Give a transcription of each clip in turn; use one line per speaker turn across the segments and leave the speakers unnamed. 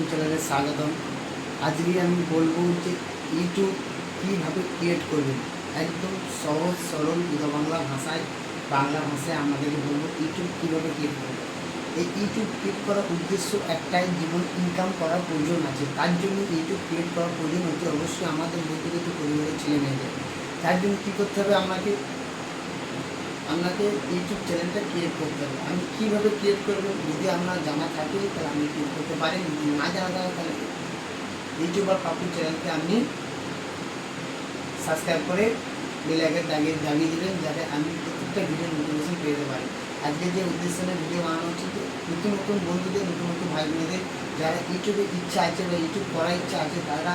পাপ্পু চ্যানেলে স্বাগতম। আজকে আমি বলবো যে ইউটিউব কীভাবে ক্রিয়েট করবেন, একদম সহজ সরল বাংলা ভাষায় আমাদেরকে বলবো ইউটিউব কীভাবে ক্রিয়েট করবেন। এই ইউটিউব ক্রিয়েট করার উদ্দেশ্য একটাই, জীবন ইনকাম করার প্রয়োজন আছে। তার জন্য ইউটিউব ক্রিয়েট করার প্রয়োজন হচ্ছে অবশ্যই আমাদের ব্যক্তিগত পরিবারের ছেলে মেয়েদের। তার জন্য কী করতে হবে, আপনাকে ইউটিউব চ্যানেলটা ক্রিয়েট করতে হবে। আমি কীভাবে ক্রিয়েট করবো, যদি আপনার জানা থাকে তাহলে আপনি ক্রিয়েট করতে পারেন, যদি না জানা থাকে তাহলে ইউটিউবার পাপ্পু চ্যানেলকে আপনি সাবস্ক্রাইব করে বেল আইকন দাগিয়ে দেবেন, যাতে আমি প্রত্যেকটা ভিডিওর নোটিফিকেশন পেয়ে যেতে পারি। আজকে যে উদ্দেশ্যে ভিডিও বানানো হচ্ছে, যে নতুন নতুন বন্ধুদের, নতুন নতুন ভাই বোনেদের যারা ইউটিউবে ইচ্ছা আছে বা ইউটিউব করার ইচ্ছা আছে, তারা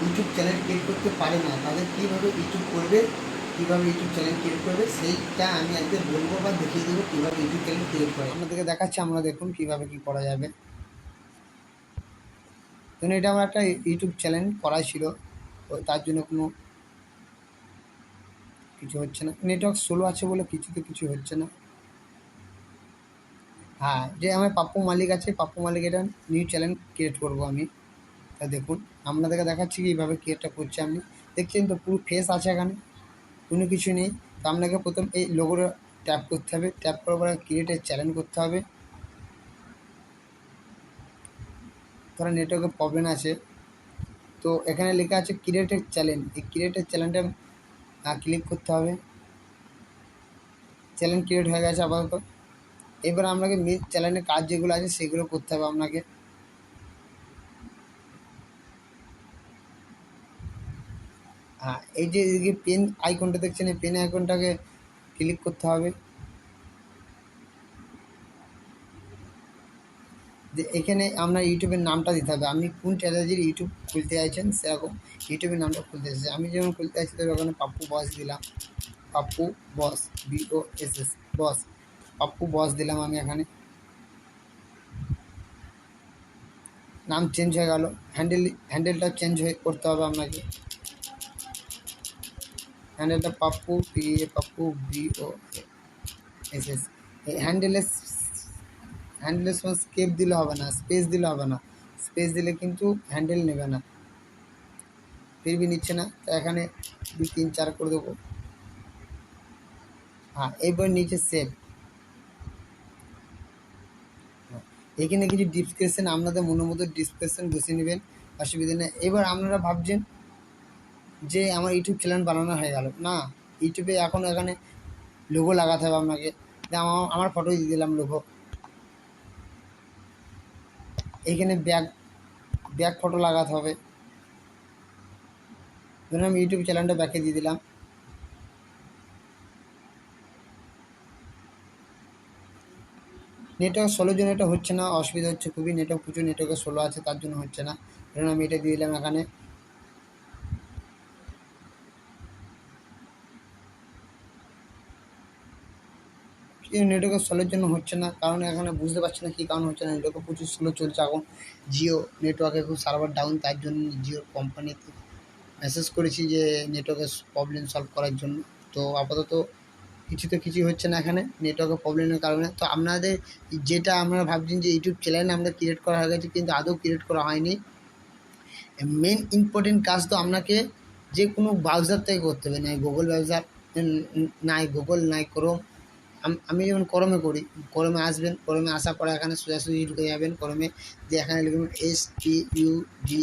ইউটিউব চ্যানেল ক্রিয়েট করতে পারে না, তাদের কীভাবে ইউটিউব করবে, কীভাবে ইউটিউব চ্যানেল ক্রিয়েট করবে সেইটা আমি আজকে বলবো বা দেখিয়ে দেবো কীভাবে ইউটিউব চ্যানেল ক্রিয়েট করে। আপনাদেরকে দেখাচ্ছি, আমরা দেখুন কীভাবে কী করা যাবে। কারণ এটা আমার একটা ইউটিউব চ্যানেল করা ছিল, তো তার জন্য কোনো কিছু হচ্ছে না, নেটওয়ার্ক স্লো আছে বলে কিছু হচ্ছে না। হ্যাঁ, যে আমার পাপ্পু মালিক আছে, পাপ্পু মালিক এটা নিউ চ্যানেল ক্রিয়েট করবো আমি। তা দেখুন, আপনাদেরকে দেখাচ্ছি কি কীভাবে ক্রিয়েটটা করছি। আপনি দেখছেন তো পুরো ফেস আছে, এখানে কোনো কিছু নেই। তো আপনাকে প্রথম এই লোগোটা ট্যাপ করতে হবে, ট্যাপ করার পরে ক্রিয়েটের চ্যানেল করতে হবে। ধরো নেটওয়ার্কের প্রবলেম আছে, তো এখানে লেখা আছে ক্রিয়েটের চ্যানেল, এই ক্রিয়েটের চ্যানেলটা ক্লিক করতে হবে। চ্যানেল ক্রিয়েট হয়ে গেছে আপাতত। এবার আপনাকে মেন চ্যানেলের কাজ যেগুলো আছে সেগুলো করতে হবে আপনাকে। হ্যাঁ, এই যে এদিকে পেন আইকনটা দেখছেন, এই পেন আইকনটাকে ক্লিক করতে হবে। যে এখানে আপনার ইউটিউবের নামটা দিতে হবে, আপনি কোন চ্যানেলের ইউটিউব খুলতে চাইছেন সেরকম ইউটিউবের নামটা খুলতে চাইছেন। আমি যেমন খুলতে চাইছি, তবে ওখানে পাপ্পু বস দিলাম, পাপ্পু বস, BOSS বস, পাপ্পু বস দিলাম আমি। এখানে নাম চেঞ্জ হয়ে গেল, হ্যান্ডেলটা চেঞ্জ করতে হবে আপনাকে। হ্যান্ডেলটা পাপ্পু BOSS। এই হ্যান্ডেলের সময় স্কেপ দিলে হবে না, স্পেস দিলে হবে না, স্পেস দিলে কিন্তু হ্যান্ডেল নেবে না, ফিরবি নিচ্ছে না। তো এখানে 2 3 4 করে দেবো। হ্যাঁ, এবার নিচে সেভ। এখানে কিছু ডিসক্রিপশন আপনাদের মনের মতো ডিসক্রিপশন বসিয়ে নেবেন, অসুবিধা নেই। এবার আপনারা ভাবছেন যে আমার ইউটিউব চ্যানেল বানানো হয়ে গেল না, ইউটিউবে এখন এখানে লোগো লাগাতে হবে আপনাকে। আমার ফটো দিয়ে দিলাম লোগো। এইখানে ব্যাক ফটো লাগাতে হবে, ধরুন আমি ইউটিউব চ্যানেলটা ব্যাকে দিয়ে দিলাম। নেটওয়ার্ক স্লোর জন্য এটা হচ্ছে না, অসুবিধা হচ্ছে খুবই, নেটওয়ার্ক প্রচুর নেটওয়ার্কের স্লো আছে, তার জন্য হচ্ছে না। ধরুন আমি এটা দিয়ে দিলাম এখানে। নেটওয়ার্কের স্লোর জন্য হচ্ছে না, কারণ এখানে বুঝতে পারছি না কী কারণ হচ্ছে না। নেটওয়ার্ক প্রচুর স্লো চলছে এখন, জিও নেটওয়ার্কে খুব সার্ভার ডাউন, তার জন্য জিও কোম্পানিতে মেসেজ করেছি যে নেটওয়ার্কের প্রবলেম সলভ করার জন্য। তো আপাতত কিছু হচ্ছে না এখানে নেটওয়ার্কের প্রবলেমের কারণে। তো আপনাদের যেটা আপনারা ভাবছেন যে ইউটিউব চ্যানেল আমাদের ক্রিয়েট করা হয়ে গেছে, কিন্তু আদৌ ক্রিয়েট করা হয়নি। মেন ইম্পর্টেন্ট কাজ তো আপনাকে যে কোনো ব্রাউজার থেকে করতে হবে, নাই গুগল ব্রাউজার, নাই গুগল, নাই ক্রোম। আমি যেমন ক্রমে করি, ক্রমে আসবেন, ক্রমে আসার পরে এখানে সোজাসুজি ঢুকে যাবেন ক্রমে, দিয়ে এখানে লিখবেন STUDI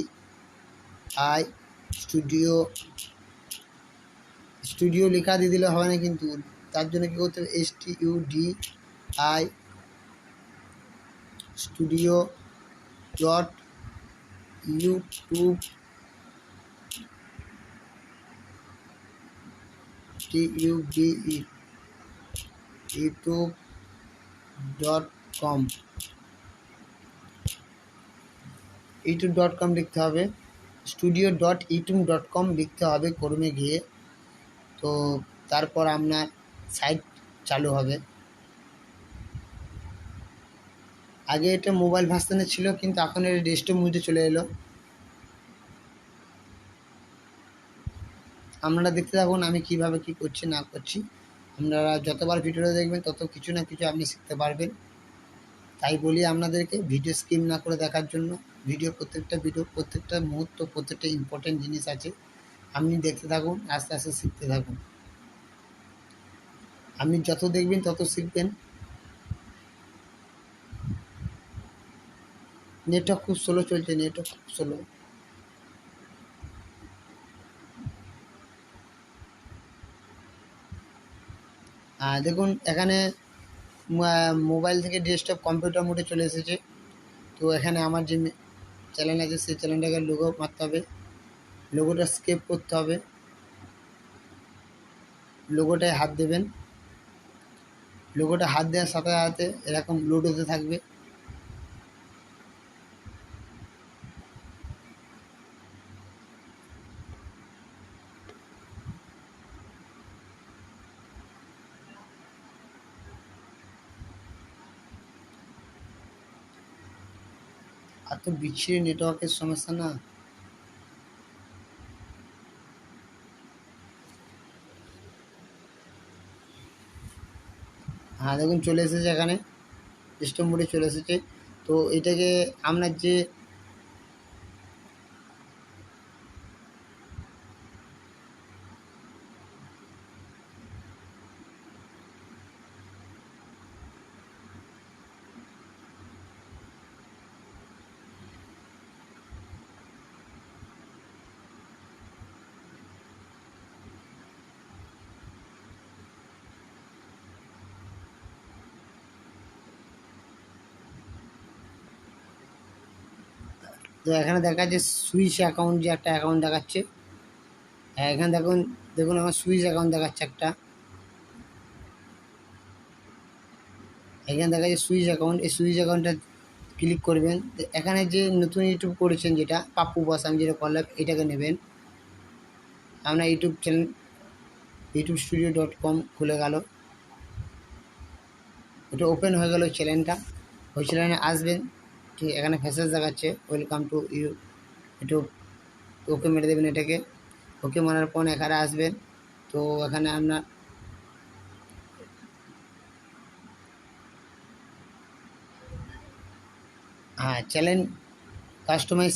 স্টুডিও লেখা দিয়ে দিলে হবে না, কিন্তু তার জন্য কী করতে হবে, STUDI studio dot YouTube youtube.com youtube.com লিখতে হবে, studio.youtube.com লিখতে হবে ক্রমে গিয়ে। তো তারপর আপনার সাইট চালু হবে। আগে এটা মোবাইল ভার্সনে ছিল, কিন্তু এখন এটা ডেস্কটপ মোডে চলে এলো। আপনারা দেখতে থাকুন আমি কীভাবে কী করছি না করছি। আপনারা যতবার ভিডিওটা দেখবেন তত কিছু না কিছু আপনি শিখতে পারবেন। তাই বলি আপনাদেরকে ভিডিও স্কিপ না করে দেখার জন্য। ভিডিও প্রত্যেকটা মুহূর্ত, প্রত্যেকটা ইম্পর্টেন্ট জিনিস আছে, আপনি দেখতে থাকুন, আস্তে আস্তে শিখতে থাকুন। আপনি যত দেখবেন তত শিখবেন। নেটওয়ার্ক খুব স্লো চলছে, নেটওয়ার্ক খুব স্লো। দেখুন এখানে মোবাইল থেকে ডেস্কটপ কম্পিউটার মোডে চলে এসেছে। তো এখানে আমার যে চ্যানেল আছে সেই চ্যানেলটাকে লোগো মারতে হবে, লোগোটা স্কেপ করতে হবে, লোগোটায় হাত দেবেন। লোগোটা হাত দেওয়ার সাথে সাথে এরকম লোড হতে থাকবে। আর তো বিচ্ছিরি নেটওয়ার্কের সমস্যা না। দেখুন চলে এসেছে, এখানে স্টপ মোডে চলে এসেছে। তো এটাকে আপনার যে তো এখানে দেখাচ্ছে সুইচ অ্যাকাউন্ট, যে একটা অ্যাকাউন্ট দেখাচ্ছে। এখানে দেখুন, দেখুন আমার সুইচ অ্যাকাউন্ট দেখাচ্ছে একটা। এখানে দেখা যাচ্ছে সুইচ অ্যাকাউন্ট। এই সুইচ অ্যাকাউন্টটা ক্লিক করবেন। তো এখানে যে নতুন ইউটিউব করেছেন, যেটা পাপ্পু বস আমি যেটা করলাম, এটাকে নেবেন। আপনার ইউটিউব চ্যানেল youtube.studio.com খুলে গেল, ওটা ওপেন হয়ে গেল চ্যানেলটা। ওই চ্যানেলে আসবেন, ঠিক এখানে ফেসেস দেখাচ্ছে, ওয়েলকাম টু ইউটিউব। ওকে মেরে দেবেন এটাকে। ওকে মারার পর এখানে আসবেন। তো এখানে আপনার চ্যানেল কাস্টমাইজ,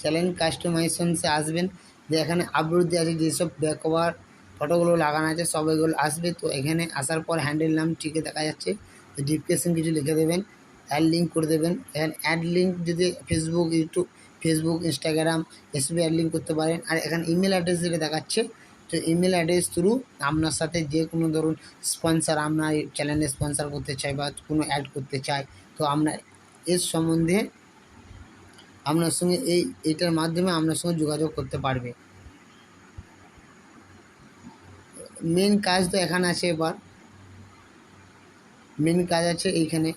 চ্যানেল কাস্টমাইজেশনসে আসবেন। যে এখানে আপলোড দেওয়া আছে, যেসব ব্যাকওয়ার ফটোগুলো লাগানো আছে সব এগুলো আসবে। তো এখানে আসার পর হ্যান্ডেল নাম ঠিকই দেখা যাচ্ছে, তো ডিসক্রিপশন কিছু লিখে দেবেন, অ্যাড লিঙ্ক করে দেবেন। এখানে অ্যাড লিঙ্ক যদি ফেসবুক, ইনস্টাগ্রাম এসবে অ্যাড লিঙ্ক করতে পারেন। আর এখানে ইমেল অ্যাড্রেস যেটা দেখাচ্ছে, তো ইমেল অ্যাড্রেস থ্রু আপনার সাথে যে কোনো ধরুন স্পন্সার আপনার চ্যানেলে স্পন্সার করতে চায় বা কোনো অ্যাড করতে চায়, তো আপনার এর সম্বন্ধে আপনার সঙ্গে এইটার মাধ্যমে আপনার সঙ্গে যোগাযোগ করতে পারবে। মেন কাজ তো এখানে আছে। এবার মেন কাজ আছে এইখানে।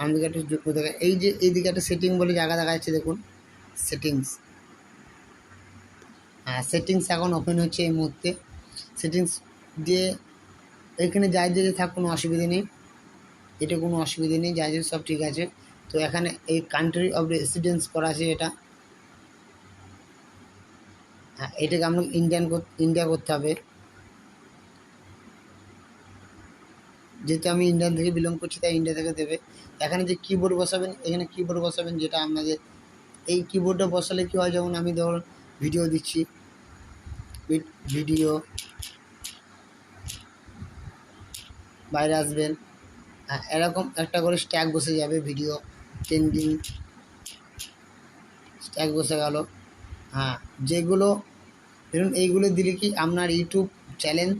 আমাদেরকে একটা দেখা, এই যে এইদিকে একটা সেটিং বলে জায়গা দেখা যাচ্ছে, দেখুন সেটিংস। সেটিংস এখন ওপেন হচ্ছে এই মুহূর্তে। সেটিংস দিয়ে এখানে যাই যে থাক, কোনো অসুবিধা নেই, এটা কোনো অসুবিধা নেই, যাই সব ঠিক আছে। তো এখানে এই কান্ট্রি অফ রেসিডেন্স করা আছে, এটাকে আপনাকে ইন্ডিয়া করতে হবে। যেহেতু আমি ইন্ডিয়ান থেকে বিলং করছি, তাই ইন্ডিয়া থেকে দেবে। এখানে যে কিবোর্ড বসাবেন, এখানে কিবোর্ড বসাবেন, যেটা আপনাদের এই কিবোর্ডটা বসালে কী হয়, যেমন আমি ধরুন ভিডিও দিচ্ছি, ভিডিও বাইরে আসবেন, এরকম একটা করে স্ট্যাগ বসে যাবে, ভিডিও ট্রেন্ডিং স্ট্যাগ বসে গেল। যেগুলো ধরুন এইগুলো দিলে কি আপনার ইউটিউব চ্যানেল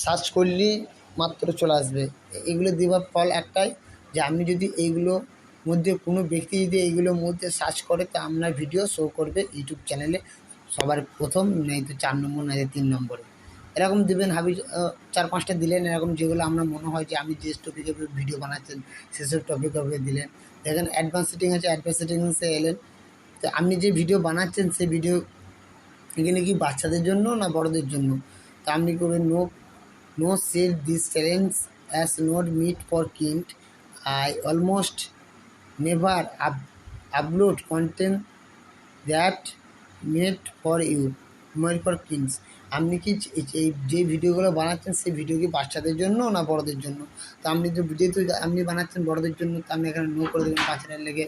সার্চ করলেই মাত্র চলে আসবে। এগুলো দেওয়ার ফল একটাই, যে আপনি যদি এইগুলোর মধ্যে কোনো ব্যক্তি যদি এইগুলোর মধ্যে সার্চ করে, তো আপনার ভিডিও শো করবে ইউটিউব চ্যানেলে সবার প্রথম, নেই তো 4 নম্বর, নয় 3 নম্বরে। এরকম দেবেন, 4-5টা দিলেন এরকম, যেগুলো আপনার মনে হয় যে আপনি যে টপিকের উপর ভিডিও বানাচ্ছেন সেসব টপিকের উপরে দিলেন। দেখেন অ্যাডভান্স সেটিং আছে, অ্যাডভান্স সেটিংসে এলেন। তো আপনি যে ভিডিও বানাচ্ছেন সেই ভিডিও এখানে কি বাচ্চাদের জন্য না বড়দের জন্য, তা আপনি করবেন no sell this challenge as not meet for kid. I almost never upload content that made for kids. আপনি কি এই যে ভিডিওগুলো বানাচ্ছেন সেই ভিডিও কি বাচ্চাদের জন্য না বড়দের জন্য? তো আপনি তো যেহেতু আপনি বানাচ্ছেন বড়দের জন্য, তো আপনি এখানে নো করে দেবেন বাচ্চাদের লেগে।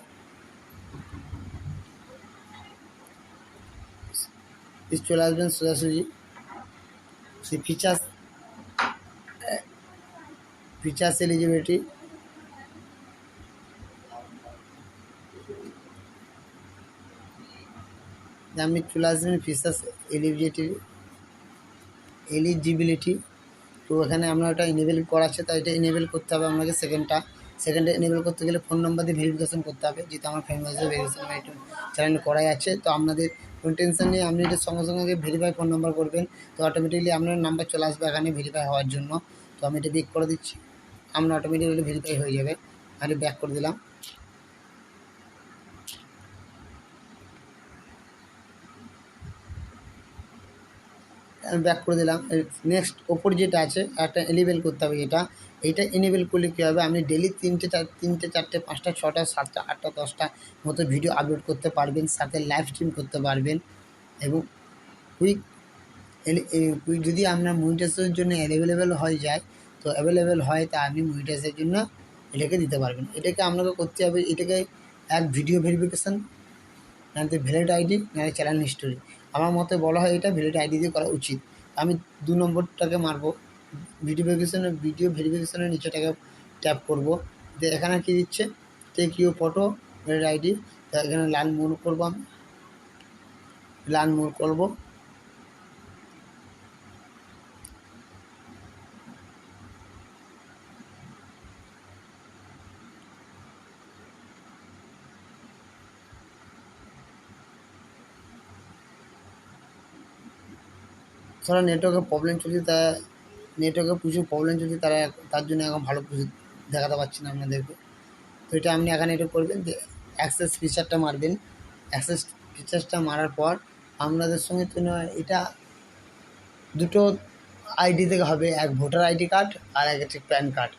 চলে আসবেন সোজাসুজি সেই ফিচার্স এলিজিবিলিটি, আপনি চলে আসবেন ফিচার্স এলিজিবিলিটি। তো এখানে আপনার ওটা ইনেবল করা আছে, তাই এটা ইনেবল করতে হবে আপনাকে। সেকেন্ডে ইনেবল করতে গেলে ফোন নাম্বার দিয়ে ভেরিফিকেশন করতে হবে, যেহেতু আমার ফ্যামিলি ভেরিফিকেশন একটু চ্যানেল করাই আছে। তো আপনাদের কোনো টেনশন নেই, আপনি এটা সঙ্গে সঙ্গে ভেরিফাই ফোন নাম্বার করবেন, তো অটোমেটিকলি আপনার নাম্বার চলে আসবে এখানে ভেরিফাই হওয়ার জন্য। তো আমি এটা ব্যাক করে দিচ্ছি, আপনার অটোমেটিকলি ভেরিফাই হয়ে যাবে। আমি ব্যাক করে দিলাম, ব্যাক করে দিলাম। নেক্সট ওপর যেটা আছে একটা এনেবেল করতে হবে, এইটা এনেবেল করলে কী হবে, আপনি ডেলি 3টে 4টে 5টা 6টা 7টা 8টা 10টা মতো ভিডিও আপলোড করতে পারবেন, সাথে লাইভ স্ট্রিম করতে পারবেন। এবং কুইক কুইক যদি আপনার মনিটাইজেশনের জন্য অ্যাভেলেবেল হয়ে যায়, তো অ্যাভেলেবেল হয়, তা আপনি মনিটাইজের জন্য এটাকে দিতে পারবেন। এটাকে আপনাকে করতে হবে, এটাকে এক ভিডিও ভেরিফিকেশান, নাহলে ভ্যালিড আইডি, নাহলে চ্যানেল হিস্টোরি। আমার মতে বলা হয় এটা ভ্যালিড আইডি দিয়ে করা উচিত। আমি 2 নম্বরটাকে মারবো, ভিডিও ভেরিফিকেশনের নিচেটাকে ট্যাপ করব। যে এখানে কী দিচ্ছে, take you photo valid ID, এখানে লাল মুভ করবো, আমি লাল মুভ করবো। थोड़ा नेटवर्क प्रॉब्लम चलছে, তা নেটওয়ার্কে প্রচুর প্রবলেম চলছে, তার জন্য এখন ভালো কিছু দেখাতে পারছি না আপনাদেরকে। তো এটা আপনি এখানে এটা করবেন যে অ্যাক্সেস ফিচারটা মারবেন। অ্যাক্সেস ফিচার্সটা মারার পর আপনাদের সঙ্গে তো এটা দুটো আইডি থেকে হবে, এক ভোটার আইডি কার্ড আর এক হচ্ছে প্যান কার্ড।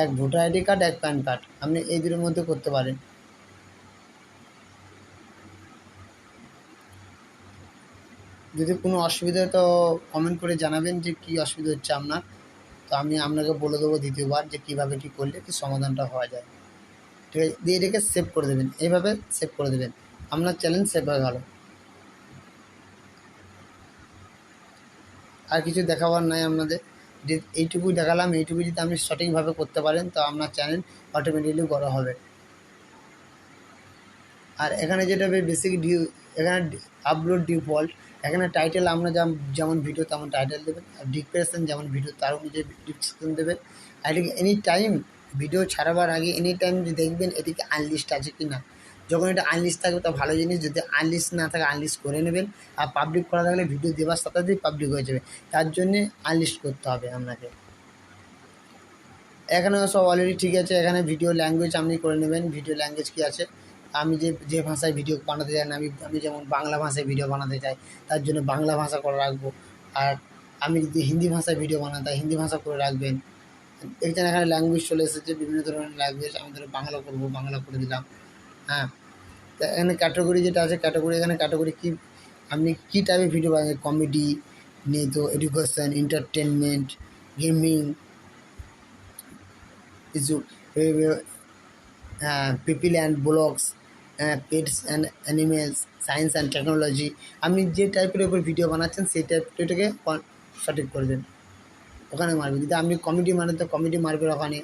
এক ভোটার আইডি কার্ড, এক প্যান কার্ড, আপনি এই দুটোর মধ্যে করতে পারেন। যদি কোনো অসুবিধা হয় তো কমেন্ট করে জানাবেন যে কী অসুবিধা হচ্ছে আপনার, তো আমি আপনাকে বলে দেবো দ্বিতীয়বার যে কীভাবে কী করলে কি সমাধানটা হওয়া যায়। ঠিক আছে, দিয়ে এটাকে সেভ করে দেবেন, এইভাবে সেভ করে দেবেন, আপনার চ্যানেল সেভ হয়ে গেল। আর কিছু দেখাবার নাই আপনাদের, যে এইটুকুই দেখালাম, এইটুকু যদি আপনি সঠিকভাবে করতে পারেন তো আপনার চ্যানেল অটোমেটিকলি বড় হবে। আর এখানে যেটা বেসিক এখানে আপলোড ডিফল্ট, এখানে টাইটেল আমরা যেমন ভিডিও তেমন টাইটেল দেবেন, আর ডিসক্রিপশন যেমন ভিডিও তার অনুযায়ী ডিসক্রিপশন দেবেন। আর এটাকে এনি টাইম ভিডিও ছাড়াবার আগে এনি টাইম দেখবেন এটিকে আনলিস্ট আছে কি না। যখন এটা আনলিস্ট থাকবে তো ভালো জিনিস, যদি আনলিস্ট না থাকে আনলিস্ট করে নেবেন। আর পাবলিক করা থাকলে ভিডিও দেওয়ার সাথে সাথেই পাবলিক হয়ে যাবে, তার জন্যে আনলিস্ট করতে হবে আপনাকে। এখানে সব অলরেডি ঠিক আছে। এখানে ভিডিও ল্যাঙ্গুয়েজ আপনি করে নেবেন, ভিডিও ল্যাঙ্গুয়েজ কী আছে, আমি যে ভাষায় ভিডিও বানাতে চাই না, আমি যেমন বাংলা ভাষায় ভিডিও বানাতে চাই, তার জন্য বাংলা ভাষা করে রাখবো। আর আমি যদি হিন্দি ভাষায় ভিডিও বানাতে হয় হিন্দি ভাষা করে রাখবেন। দেখছেন এখানে ল্যাঙ্গুয়েজ চলে এসেছে, বিভিন্ন ধরনের ল্যাঙ্গুয়েজ, আমি ধরো বাংলা করবো, বাংলা করে দিলাম। হ্যাঁ, তা এখানে ক্যাটাগরি যেটা আছে, এখানে ক্যাটাগরি কী, আপনি কী টাইপের ভিডিও বানাবেন, কমেডি নেই তো, এডুকেশন, এন্টারটেনমেন্ট, গেমিং, কিছু people and blogs, pets and animals, science and technology. আপনি যে টাইপের ওপর ভিডিও বানাচ্ছেন সেই টাইপটাকে সঠিক করবেন, ওখানে মারবেন। যদি আপনি কমেডি মারেন তো কমেডি মারবেন ওখানে।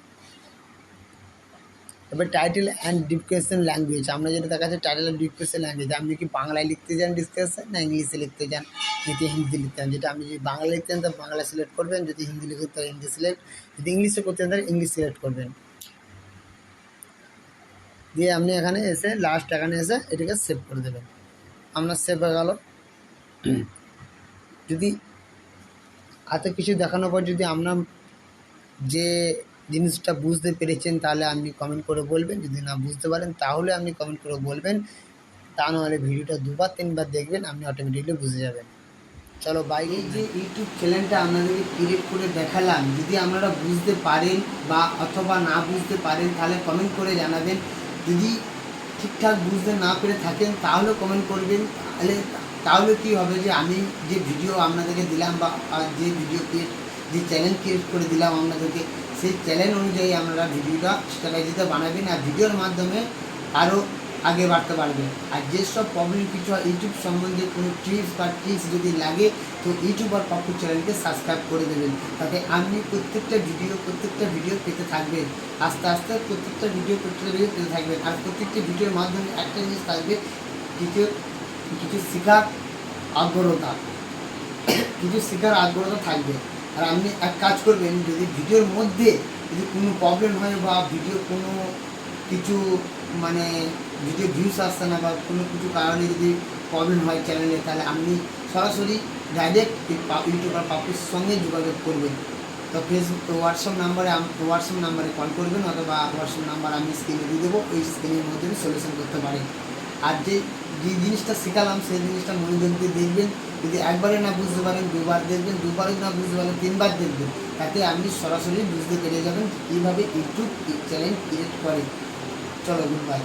এবার টাইটেল অ্যান্ড ডিসক্রিপশন ল্যাঙ্গুয়েজ, আমরা যেটা দেখাচ্ছে টাইটেল অ্যান্ড ডিসক্রিপশন ল্যাঙ্গুয়েজ, আপনি কি বাংলায় লিখতে চান ডিসক্রিপশন, না ইংলিশে লিখতে চান, নাকি হিন্দি লিখতে চান। যেটা আপনি যদি বাংলা লিখতে চান তো বাংলা সিলেক্ট করবেন, যদি হিন্দি লিখতে তাহলে হিন্দি সিলেক্ট, যদি ইংলিশে করতে চান তাহলে ইংলিশ সিলেক্ট করবেন। দিয়ে আপনি এখানে এসে লাস্ট এখানে এসে এটাকে সেভ করে দেবেন, আপনার সেভ হয়ে গেল। যদি এত কিছু দেখানোর পর যদি আপনার যে জিনিসটা বুঝতে পেরেছেন তাহলে আপনি কমেন্ট করে বলবেন, যদি না বুঝতে পারেন তাহলে আপনি কমেন্ট করে বলবেন, তা নাহলে ভিডিওটা 2বার 3বার দেখবেন, আপনি অটোমেটিকলি বুঝে যাবেন। চলো বাই। এই যে ইউটিউব চ্যানেলটা আপনাদেরকে ক্রিয়েট করে দেখালাম, যদি আপনারা বুঝতে পারেন বা অথবা না বুঝতে পারেন তাহলে কমেন্ট করে জানাবেন। যদি ঠিকঠাক বুঝতে না পেরে থাকেন তাহলেও কমেন্ট করবেন। তাহলে কী হবে যে আমি যে ভিডিও আপনাদেরকে দিলাম বা যে ভিডিও ক্রিয়েট যে চ্যানেল ক্রিয়েট করে দিলাম আপনাদেরকে, সেই চ্যানেল অনুযায়ী আপনারা ভিডিওটা স্ট্র্যাটেজিতে বানাবেন আর ভিডিওর মাধ্যমে আরও আগে বাড়তে পারবেন। আর যেসব প্রবলেম কিছু হয় ইউটিউব সম্বন্ধে কোনো টিপস বা ট্রিক্স যদি লাগে তো ইউটিউব আর পাপ্পু চ্যানেলকে সাবস্ক্রাইব করে দেবেন, তাতে আপনি প্রত্যেকটা ভিডিও পেতে থাকবেন। আস্তে আস্তে প্রত্যেকটা ভিডিও পেতে থাকবেন। আর প্রত্যেকটি ভিডিওর মাধ্যমে একটা জিনিস থাকবে, কিছু শেখার আগ্রহতা থাকবে। আর আপনি এক কাজ করবেন, যদি ভিডিওর মধ্যে যদি কোনো প্রবলেম হয় বা ভিডিও কোনো কিছু মানে ভিডিও ভিউস আসছে না বা কোনো কিছু কারণে যদি প্রবলেম হয় চ্যানেলে, তাহলে আপনি সরাসরি ডাইরেক্ট ইউটিউবার পাপুর সঙ্গে যোগাযোগ করবেন। তো হোয়াটসঅ্যাপ নাম্বারে কল করবেন অথবা হোয়াটসঅ্যাপ নাম্বার আমি স্ক্রিনে দিয়ে দেবো, ওই স্ক্রিনের মধ্যে সলিউশন করতে পারেন। আর যে জিনিসটা শেখালাম সেই জিনিসটা মনোযোগ দিয়ে দেখবেন। যদি একবারে না বুঝতে পারেন দুবার দেখবেন, দুবারে না বুঝতে পারেন তিনবার দেখবেন, তাতে আপনি সরাসরি বুঝতে পেরে যাবেন কীভাবে ইউটিউব চ্যানেল ক্রিয়েট করে। চলো, গুড বাই।